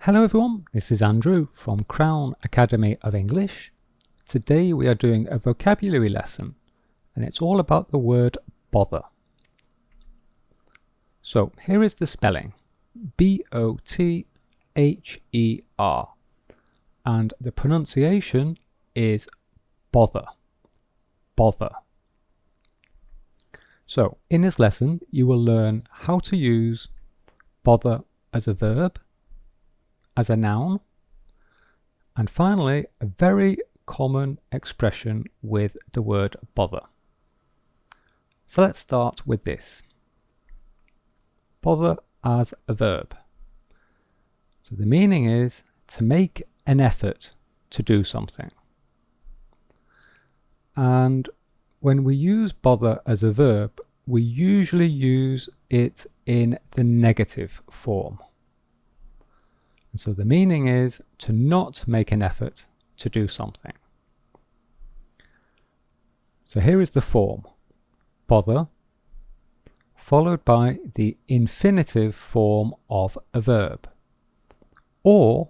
Hello everyone, this is Andrew from Crown Academy of English. Today we are doing a vocabulary lesson and it's all about the word bother. So here is the spelling, B-O-T-H-E-R, and the pronunciation is bother, bother. So in this lesson you will learn how to use bother as a verb, as a noun, and finally a very common expression with the word bother. So let's start with this. Bother as a verb. So the meaning is to make an effort to do something. And when we use bother as a verb, we usually use it in the negative form. And so the meaning is to not make an effort to do something. So here is the form, bother, followed by the infinitive form of a verb, or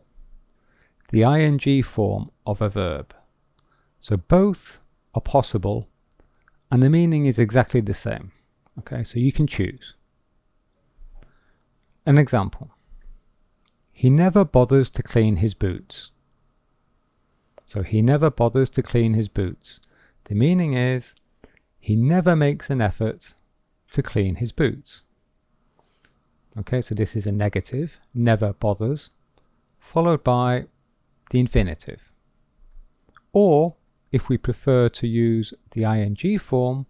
the ing form of a verb. So both are possible and the meaning is exactly the same. Okay, so you can choose. An example. He never bothers to clean his boots. So he never bothers to clean his boots. The meaning is he never makes an effort to clean his boots. Okay, so this is a negative, never bothers, followed by the infinitive. Or if we prefer to use the ing form,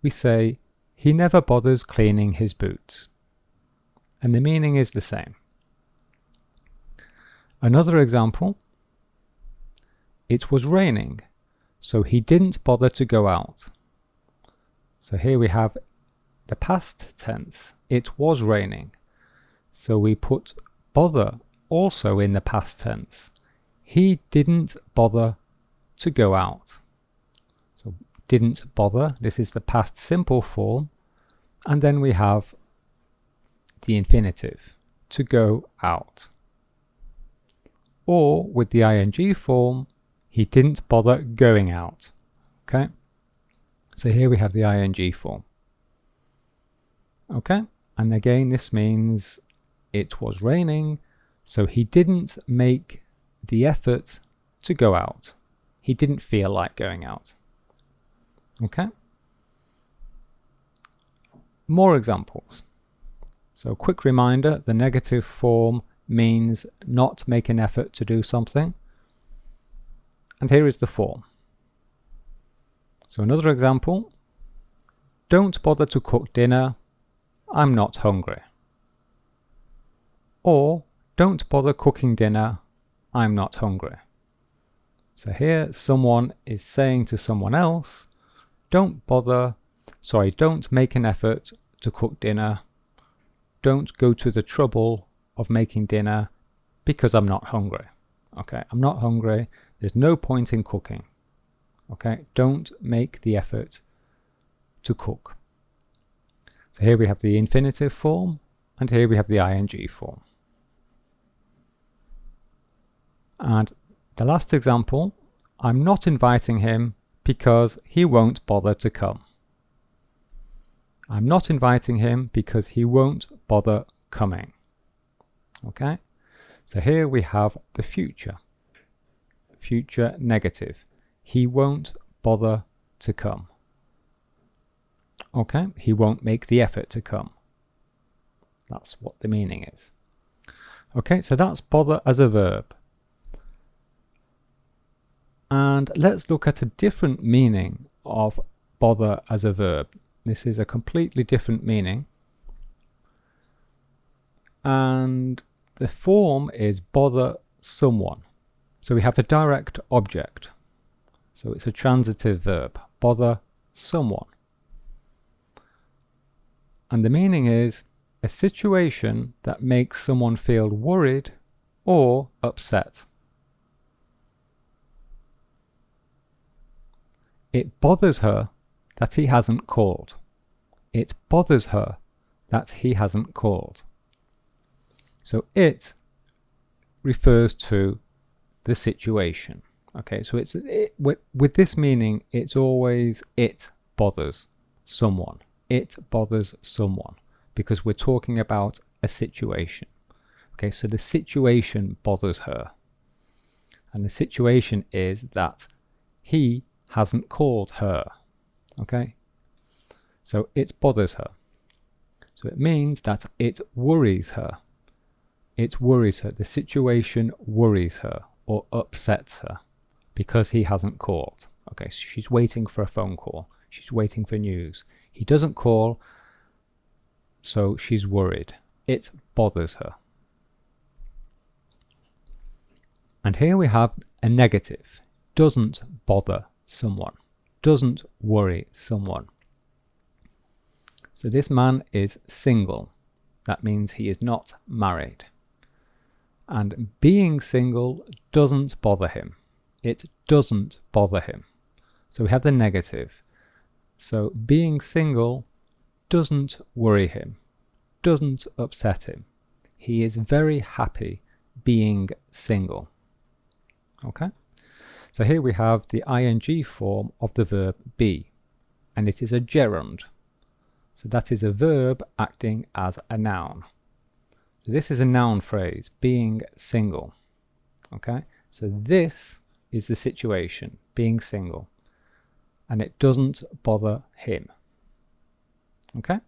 we say he never bothers cleaning his boots. And the meaning is the same. Another example, it was raining, so he didn't bother to go out. So here we have the past tense, it was raining. So we put bother also in the past tense. He didn't bother to go out. So didn't bother, this is the past simple form. And then we have the infinitive, to go out. Or with the ing form, he didn't bother going out. Okay, so here we have the ing form. Okay, and again this means it was raining, so he didn't make the effort to go out. He didn't feel like going out. Okay, more examples. So quick reminder, the negative form means not make an effort to do something. And here is the form. So another example, don't bother to cook dinner, I'm not hungry. Or don't bother cooking dinner, I'm not hungry. So here someone is saying to someone else, don't make an effort to cook dinner, don't go to the trouble of making dinner because I'm not hungry. Okay, I'm not hungry. There's no point in cooking. Okay, don't make the effort to cook. So here we have the infinitive form and here we have the ing form. And the last example, I'm not inviting him because he won't bother to come. I'm not inviting him because he won't bother coming. Okay, so here we have the future negative. He won't bother to come. Okay, he won't make the effort to come. That's what the meaning is. Okay, so that's bother as a verb. And let's look at a different meaning of bother as a verb. This is a completely different meaning. And the form is bother someone. So we have a direct object. So it's a transitive verb, bother someone. And the meaning is a situation that makes someone feel worried or upset. It bothers her that he hasn't called. It bothers her that he hasn't called. So it refers to the situation. Okay, so with this meaning, it's always it bothers someone. It bothers someone because we're talking about a situation. Okay, so the situation bothers her. And the situation is that he hasn't called her. Okay, so it bothers her. So it means that it worries her. It worries her. The situation worries her or upsets her because he hasn't called. Okay, so she's waiting for a phone call. She's waiting for news. He doesn't call, so she's worried. It bothers her. And here we have a negative. Doesn't bother someone. Doesn't worry someone. So this man is single. That means he is not married. And being single doesn't bother him. It doesn't bother him. So we have the negative. So being single doesn't worry him. Doesn't upset him. He is very happy being single. Okay? So here we have the ing form of the verb be. And it is a gerund. So that is a verb acting as a noun. So this is a noun phrase, being single. Okay, so this is the situation, being single. And it doesn't bother him. Okay?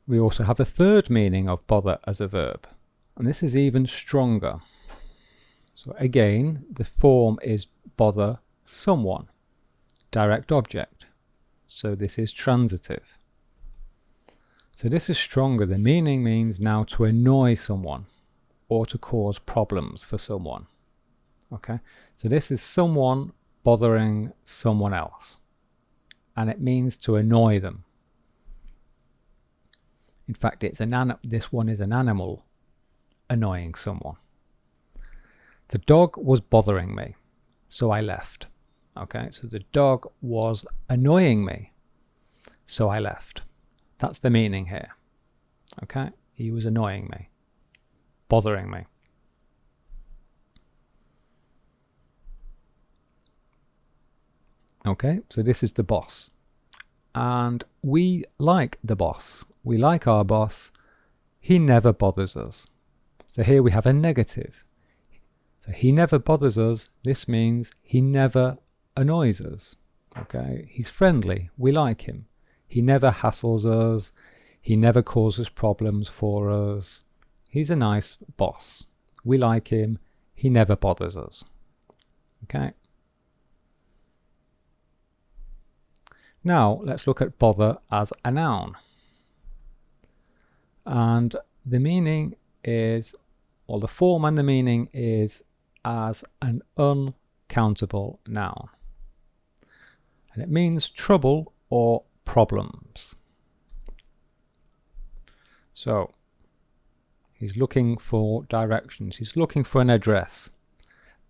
We also have a third meaning of bother as a verb. And this is even stronger. So again, the form is bother someone, direct object. So this is transitive. So this is stronger. The meaning means now to annoy someone or to cause problems for someone. Okay, so this is someone bothering someone else. And it means to annoy them. In fact, this one is an animal annoying someone. The dog was bothering me, so I left. Okay, so the dog was annoying me, so I left. That's the meaning here. Okay, he was annoying me, bothering me. Okay, so this is the boss. And we like the boss. We like our boss. He never bothers us. So here we have a negative. So he never bothers us. This means he never annoys us. Okay, he's friendly. We like him. He never hassles us. He never causes problems for us. He's a nice boss. We like him. He never bothers us. Okay. Now let's look at bother as a noun. And the meaning is, or the form and the meaning is as an uncountable noun. And it means trouble or problems. So he's looking for directions. He's looking for an address.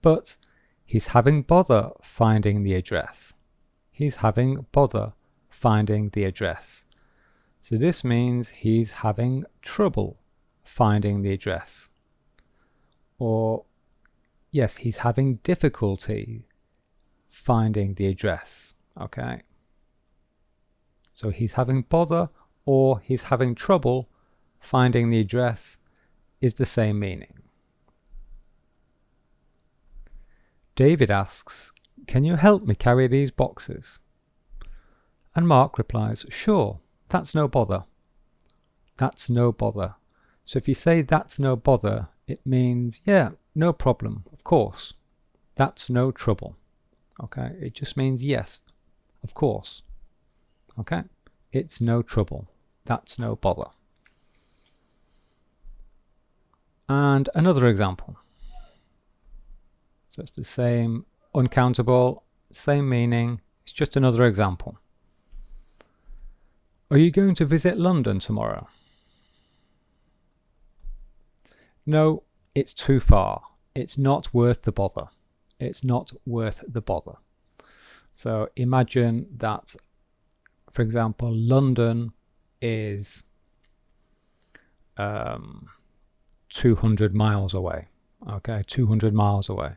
But he's having bother finding the address. He's having bother finding the address. So this means he's having trouble finding the address. Or, yes, he's having difficulty finding the address. Okay. So he's having bother or he's having trouble finding the address is the same meaning. David asks, "Can you help me carry these boxes?" And Mark replies, "Sure, that's no bother." That's no bother. So if you say that's no bother, it means, yeah, no problem, of course. That's no trouble. Okay, it just means yes, of course. Okay, it's no trouble. That's no bother. And another example. So it's the same, uncountable, same meaning. It's just another example. Are you going to visit London tomorrow? No, it's too far. It's not worth the bother. It's not worth the bother. So imagine that, for example, London is 200 miles away. Okay, 200 miles away.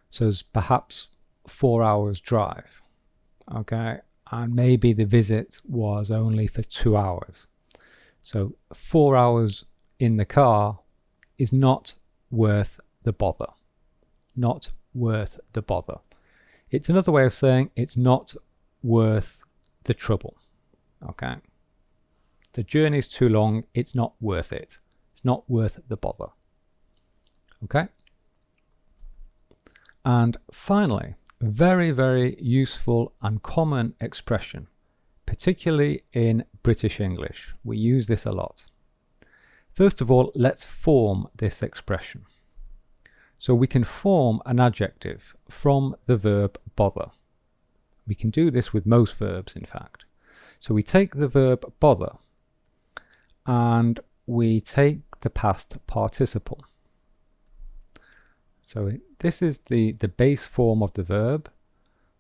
So it's perhaps 4 hours drive. Okay, and maybe the visit was only for 2 hours. So 4 hours in the car is not worth the bother. Not worth the bother. It's another way of saying it's not worth the trouble. Okay. The journey is too long. It's not worth it. It's not worth the bother. Okay. And finally, a very, very useful and common expression, particularly in British English. We use this a lot. First of all, let's form this expression. So we can form an adjective from the verb bother. We can do this with most verbs, in fact. So we take the verb bother and we take the past participle. So this is the base form of the verb,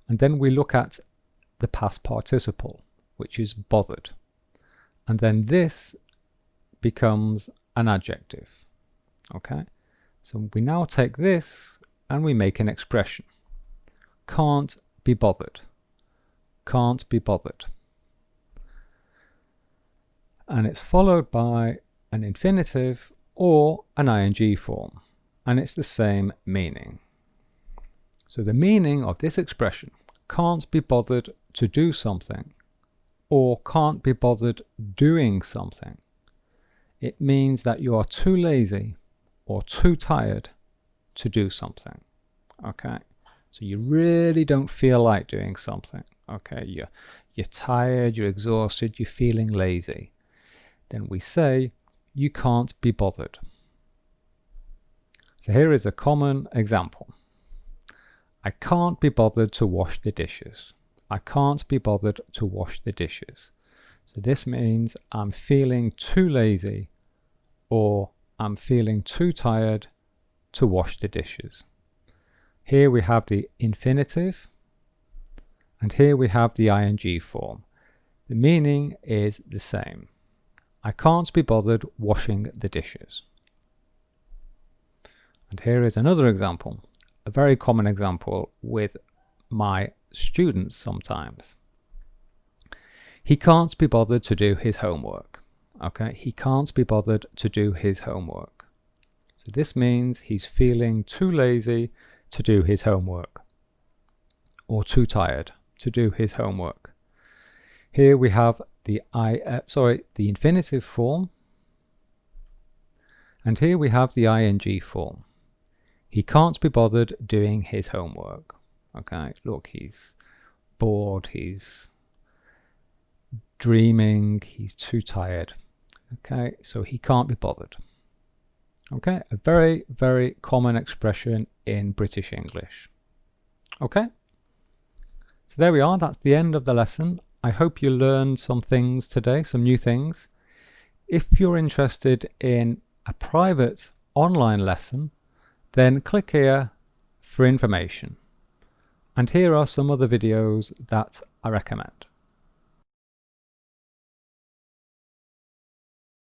and then we look at the past participle, which is bothered. And then this becomes an adjective. Okay? So we now take this and we make an expression. Can't be bothered. Can't be bothered. And it's followed by an infinitive or an ing form. And it's the same meaning. So the meaning of this expression, can't be bothered to do something, or can't be bothered doing something, it means that you are too lazy or too tired to do something. Okay, so you really don't feel like doing something. Okay, you're tired, you're exhausted, you're feeling lazy. Then we say you can't be bothered. So here is a common example. I can't be bothered to wash the dishes. I can't be bothered to wash the dishes. So this means I'm feeling too lazy or I'm feeling too tired to wash the dishes. Here we have the infinitive and here we have the ing form. The meaning is the same. I can't be bothered washing the dishes. And here is another example, a very common example with my students sometimes. He can't be bothered to do his homework. Okay, he can't be bothered to do his homework. So this means he's feeling too lazy to do his homework or too tired to do his homework. Here we have the infinitive form, and here we have the ing form. He can't be bothered doing his homework. Okay, look, he's bored, he's dreaming, he's too tired. Okay, so he can't be bothered. Okay, a very, very common expression in British English. Okay, so there we are. That's the end of the lesson. I hope you learned some things today, some new things. If you're interested in a private online lesson, then click here for information. And here are some other videos that I recommend.